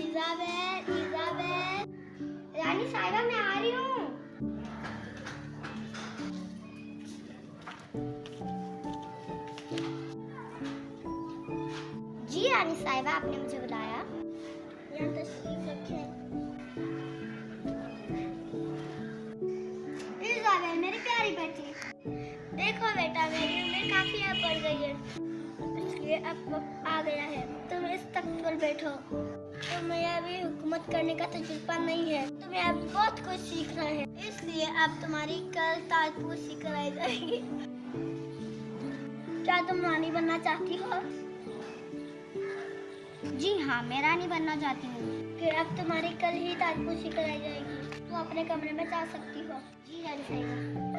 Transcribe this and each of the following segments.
Isabel, Isabel, रानी साहिबा मैं आ रही हूँ। जी रानी साहिबा, आपने मुझे बुलाया। यहाँ तशरीफ रखें। इज़ाबेल मेरी प्यारी बेटी, देखो बेटा मेरी उम्र काफी अब बढ़ गई है, इसलिए अब वक्त आ गया है तुम इस तख्त पर बैठो। तुम्हें अभी हुकूमत करने का तजुर्बा नहीं है, तुम्हें अब बहुत कुछ सीखना है, इसलिए अब तुम्हारी कल ताजपोशी कराई जाएगी। क्या तुम रानी बनना चाहती हो? जी हाँ, मैं रानी बनना चाहती हूँ। फिर अब तुम्हारी कल ही ताजपोशी कराई जाएगी, तुम अपने कमरे में जा सकती हो। जी रानी साहिबा।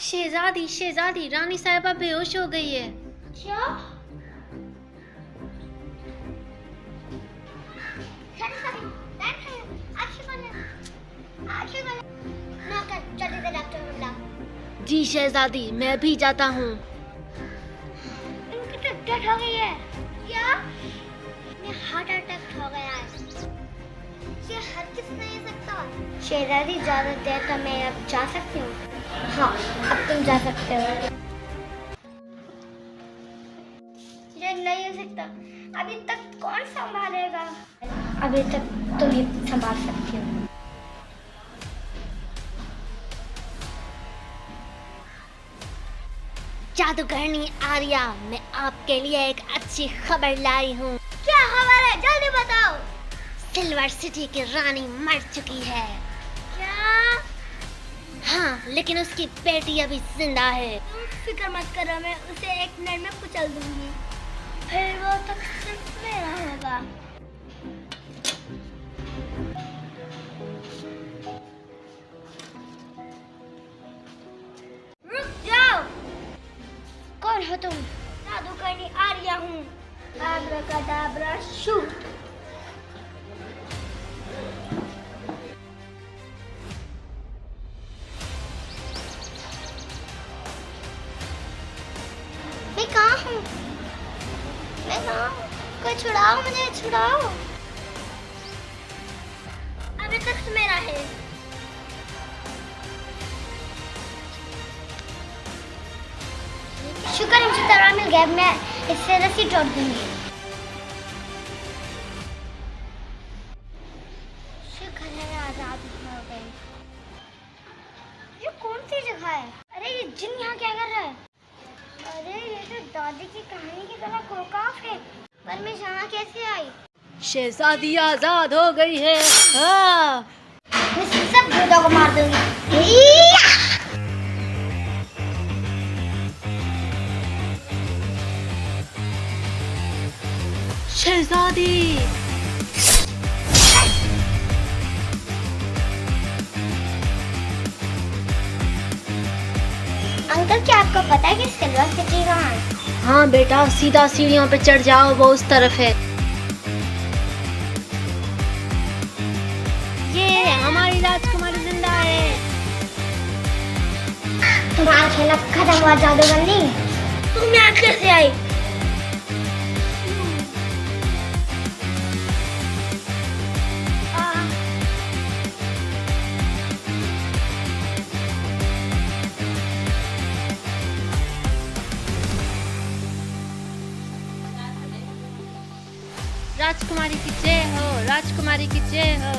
शहजादी, शहजादी, रानी साहिबा बेहोश हो गई है। क्या? जी शहजादी, मैं भी जाता हूँ। इनकी तो डेथ हो गई है। क्या? इन्हें हार्ट अटैक हो गया है। ये हरगिज़ नहीं हो सकता। शहजादी इजाजत दे तो मैं अब जा सकती हूँ। हाँ, अब तुम जा सकते हो। ये नहीं हो सकता, अभी तक कौन संभालेगा? अभी तक तुम ही संभाल सकती हो। जादूगरनी आर्या, मैं आपके लिए एक अच्छी खबर लाई हूँ। क्या खबर है? जल्दी बताओ। सिल्वर सिटी की रानी मर चुकी है। क्या? हाँ, लेकिन उसकी बेटी अभी जिंदा है। तुम फिक्र मत करो, मैं उसे एक मिनट में कुचल दूंगी। फिर वो तक सिर्फ मेरा होगा। रुक जाओ। कौन हो तुम? जादूगरनी आर्या हूँ। आब्राकाडाब्रा शूट। मैं कहाँ हूँ? मैं कहाँ हूँ? कोई छुड़ाओ मुझे, छुड़ाओ। अभी तक मेरा है। शुक्र है मुझे तरह मिल गया, मैं इससे रस्सी तोड़ दूंगी। शुक्र है मैं आजाद हो गई। ये कौन सी जगह है? अरे ये जिन यहाँ क्या कर रहा है? अरे ये तो दादी की कहानी की तरह खौफनाक है, पर मैं यहाँ कैसे आई? शहजादी आजाद हो गई है। हाँ। मैं सब भूतों को मार दूंगी। शहजादी। अंकल क्या आपको पता है कि सिल्वर सिटी कहाँ है? हाँ बेटा, सीधा सीढ़ियों पे चढ़ जाओ, वो उस तरफ है। ये हमारी राजकुमारी जिंदा है। तुम्हारा खेल अब खत्म हुआ जादूगरनी। तुम यहाँ कैसे आई? राजकुमारी की जय हो, राजकुमारी की जय हो।